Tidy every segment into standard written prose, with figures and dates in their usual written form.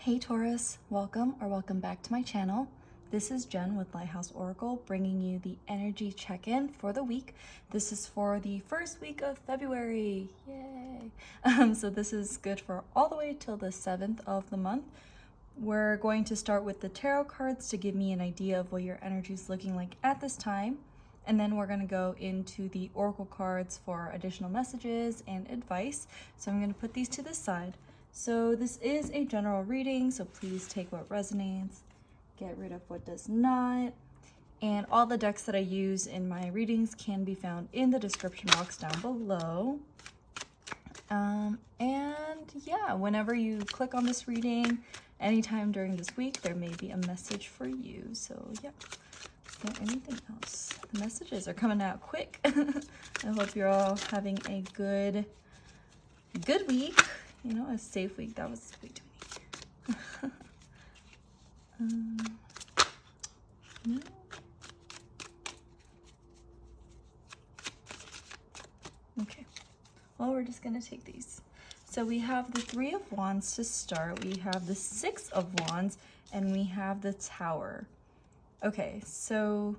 Hey Taurus, welcome back to my channel. This is Jen with Lighthouse Oracle bringing you the energy check-in for the week. This is for the first week of February. Yay! So this is good for all the way till the 7th of the month. We're going to start with the tarot cards to give me an idea of what your energy is looking like at this time. And then we're going to go into the oracle cards for additional messages and advice. So I'm going to put these to the side. So this is a general reading, so please take what resonates, get rid of what does not. And all the decks that I use in my readings can be found in the description box down below. And yeah, whenever you click on this reading, anytime during this week, there may be a message for you. So yeah, is there anything else? The messages are coming out quick. I hope you're all having a good week. You know, a safe week. That was way too many. No. Okay. Well, we're just going to take these. So we have the Three of Wands to start. We have the Six of Wands. And we have the Tower. Okay, so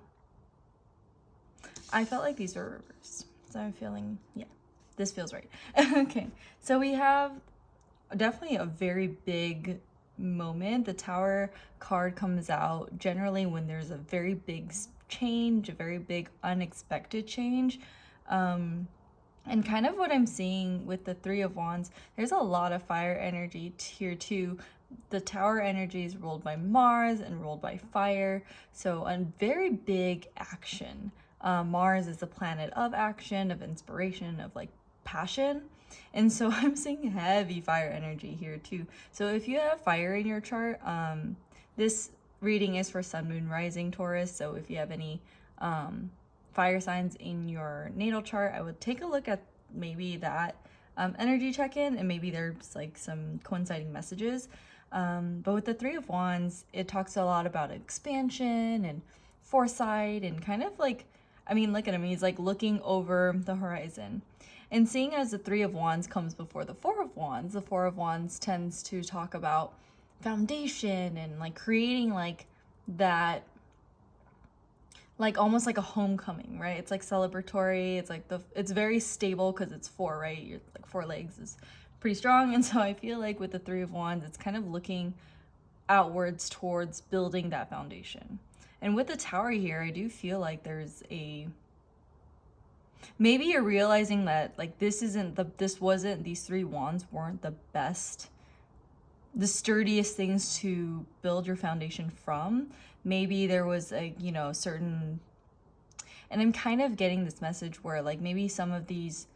I felt like these were reversed. So I'm feeling, yeah, this feels right. Okay, so we have definitely a very big moment. The Tower card comes out generally when there's a very big change, a very big unexpected change. And kind of what I'm seeing with the Three of Wands, there's a lot of fire energy here too. The Tower energy is ruled by Mars and ruled by fire, so a very big action. Mars is the planet of action, of inspiration, of like passion. And so I'm seeing heavy fire energy here too. So if you have fire in your chart, this reading is for Sun, Moon, Rising, Taurus. So if you have any fire signs in your natal chart, I would take a look at maybe that energy check-in, and maybe there's like some coinciding messages. But with the Three of Wands, it talks a lot about expansion and foresight and kind of like, I mean, look at him, he's like looking over the horizon. And seeing as the Three of Wands comes before the Four of Wands, the Four of Wands tends to talk about foundation and like creating like that, like almost like a homecoming, right? It's like celebratory. It's like it's very stable because it's four, right? You're like four legs is pretty strong. And so I feel like with the Three of Wands, it's kind of looking outwards towards building that foundation. And with the Tower here, I do feel like there's maybe you're realizing that like these three wands weren't the best, the sturdiest things to build your foundation from. Maybe there was a, you know, certain, and I'm kind of getting this message where like maybe some of these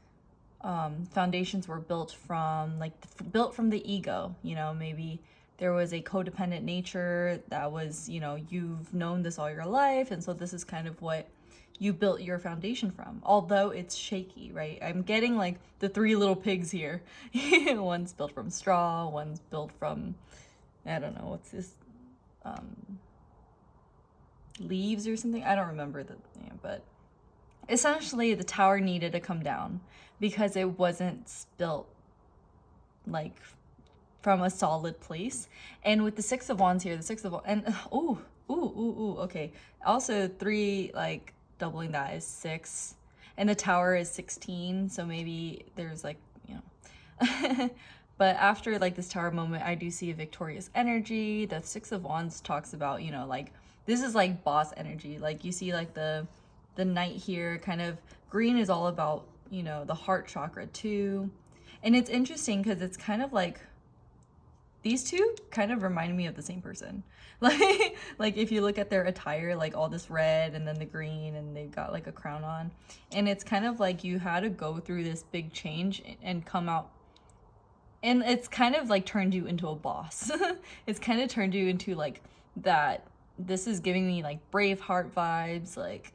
foundations were built from the ego, you know, maybe there was a codependent nature that was, you know, you've known this all your life, and so this is kind of what you built your foundation from, although it's shaky, right? I'm getting like the three little pigs here. One's built from straw, one's built from, I don't know, what's this, leaves or something. I don't remember but essentially the Tower needed to come down because it wasn't built like from a solid place. And with the Six of Wands here, the Six of Wands, and okay. Also three, like doubling that is 6, and the Tower is 16. So maybe there's like, you know, but after like this Tower moment, I do see a victorious energy. The Six of Wands talks about, you know, like this is like boss energy. Like you see like the Knight here, kind of green is all about, you know, the heart chakra too. And it's interesting because it's kind of like these two kind of remind me of the same person. Like if you look at their attire, like all this red and then the green, and they've got like a crown on. And it's kind of like you had to go through this big change and come out. And it's kind of like turned you into a boss. It's kind of turned you into like that. This is giving me like Braveheart vibes, like,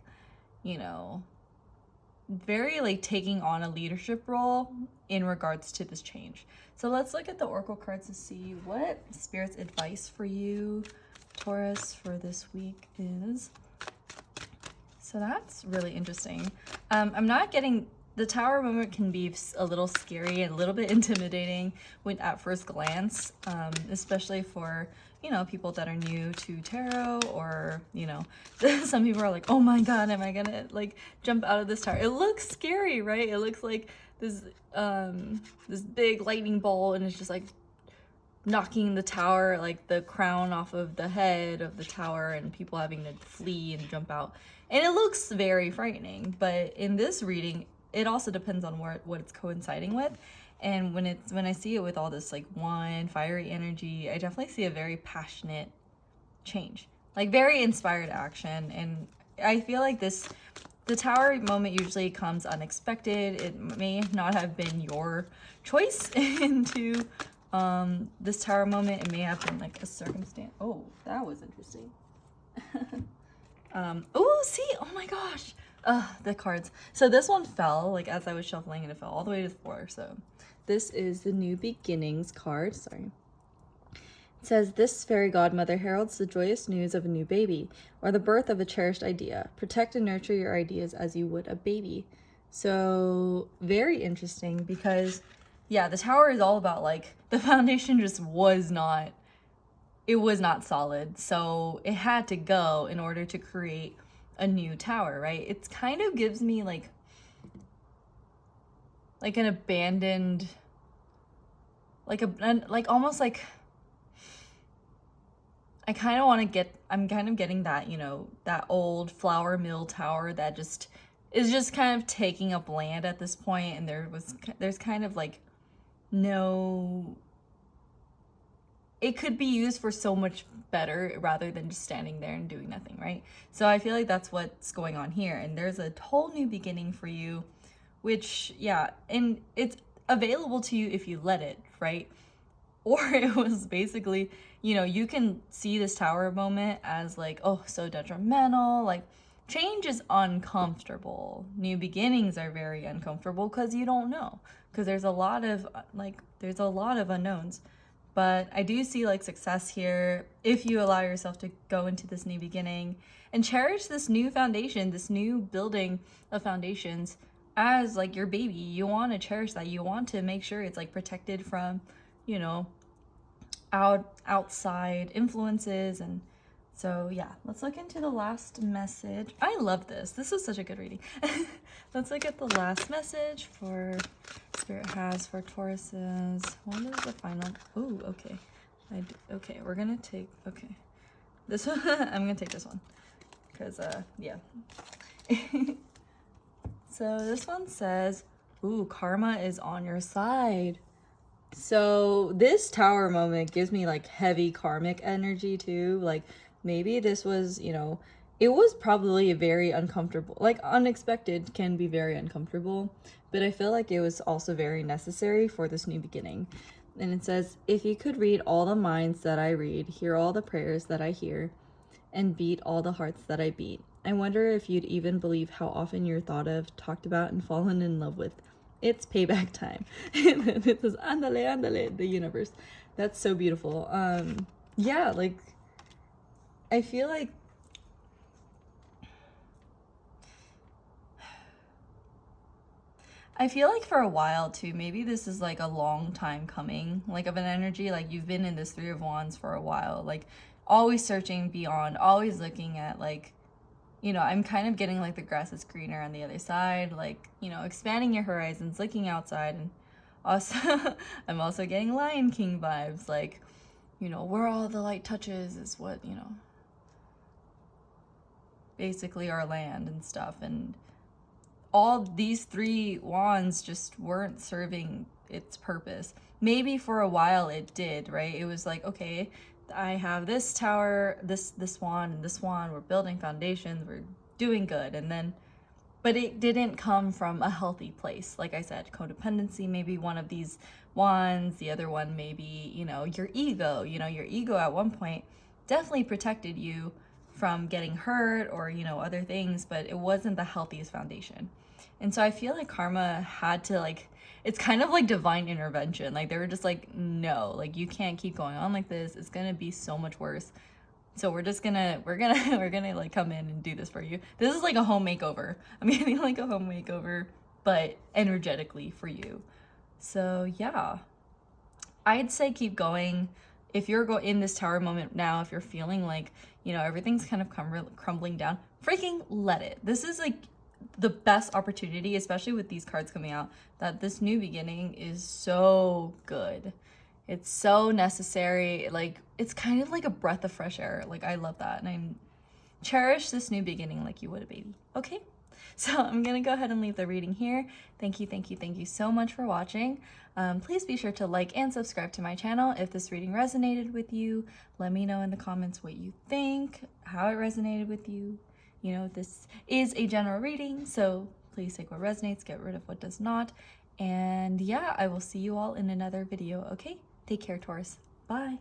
you know, very like taking on a leadership role in regards to this change. So let's look at the oracle cards to see what Spirit's advice for you, Taurus, for this week is. So that's really interesting. I'm not getting the tower moment can be a little scary and a little bit intimidating when at first glance, especially for, you know, people that are new to tarot, or, you know, some people are like, oh my god, am I gonna like jump out of this tower? It looks scary, right? It looks like this this big lightning bolt, and it's just like knocking the tower, like the crown off of the head of the tower, and people having to flee and jump out. And it looks very frightening, but in this reading, it also depends on what it's coinciding with. And when I see it with all this like wine, fiery energy, I definitely see a very passionate change, like very inspired action. And I feel like the tower moment usually comes unexpected. It may not have been your choice into this tower moment. It may have been like a circumstance. Oh, that was interesting. Oh, see, oh my gosh. The cards. So this one fell, like as I was shuffling, and it fell all the way to the floor. So this is the New Beginnings card. Sorry. It says, this fairy godmother heralds the joyous news of a new baby, or the birth of a cherished idea. Protect and nurture your ideas as you would a baby. So very interesting, because yeah, the tower is all about like the foundation just was not solid. So it had to go in order to create a new tower, right? It kind of gives me like an abandoned, like almost like, I'm kind of getting that, you know, that old flour mill tower that just is just kind of taking up land at this point, and there's kind of like no, it could be used for so much better rather than just standing there and doing nothing, right? So I feel like that's what's going on here, and there's a whole new beginning for you, which, yeah, and it's available to you if you let it, right? Or it was basically, you know, you can see this tower moment as like, oh, so detrimental, like change is uncomfortable. New beginnings are very uncomfortable because you don't know, because there's a lot of unknowns. But I do see like success here if you allow yourself to go into this new beginning and cherish this new foundation, this new building of foundations as like your baby. You want to cherish that. You want to make sure it's like protected from, you know, outside influences. And so yeah, let's look into the last message. I love this. This is such a good reading. Let's look at the last message for Spirit has for Tauruses. What is the final? Oh, okay. Okay, we're gonna take, okay. This one, I'm gonna take this one. Because, yeah. So this one says, ooh, karma is on your side. So this tower moment gives me like heavy karmic energy too. Like maybe this was, you know, it was probably a very uncomfortable, like unexpected can be very uncomfortable, but I feel like it was also very necessary for this new beginning. And it says, if you could read all the minds that I read, hear all the prayers that I hear, and beat all the hearts that I beat, I wonder if you'd even believe how often you're thought of, talked about, and fallen in love with. It's payback time. And then it says, andale, andale, the universe. That's so beautiful. Yeah, like, I feel like for a while too, maybe this is like a long time coming, like of an energy, like you've been in this Three of Wands for a while, like always searching beyond, always looking at like, you know, I'm kind of getting like the grass is greener on the other side, like, you know, expanding your horizons, looking outside. And also, I'm also getting Lion King vibes, like, you know, where all the light touches is what, you know, basically our land and stuff. And all these three wands just weren't serving its purpose. Maybe for a while it did, right? It was like, okay, I have this tower, this wand, and this wand, we're building foundations, we're doing good. And then, but it didn't come from a healthy place. Like I said, codependency, maybe one of these wands, the other one maybe, you know, your ego. You know, your ego at one point definitely protected you from getting hurt or, you know, other things, but it wasn't the healthiest foundation. And so I feel like karma had to, like, it's kind of like divine intervention. Like they were just like, no, like you can't keep going on like this. It's gonna be so much worse. So we're gonna like come in and do this for you. This is like a home makeover. I'm getting like a home makeover but energetically for you. So yeah, I'd say keep going. If you're in this tower moment now, if you're feeling like, you know, everything's kind of crumbling down, freaking let it. This is like the best opportunity, especially with these cards coming out, that this new beginning is so good. It's so necessary. Like, it's kind of like a breath of fresh air. Like, I love that. And I cherish this new beginning like you would a baby. Okay? So I'm gonna go ahead and leave the reading here. Thank you so much for watching. Please be sure to like and subscribe to my channel if this reading resonated with you. Let me know in the comments what you think, how it resonated with you. You know, this is a general reading, so please take what resonates, get rid of what does not. And yeah, I will see you all in another video, okay? Take care, Taurus. Bye.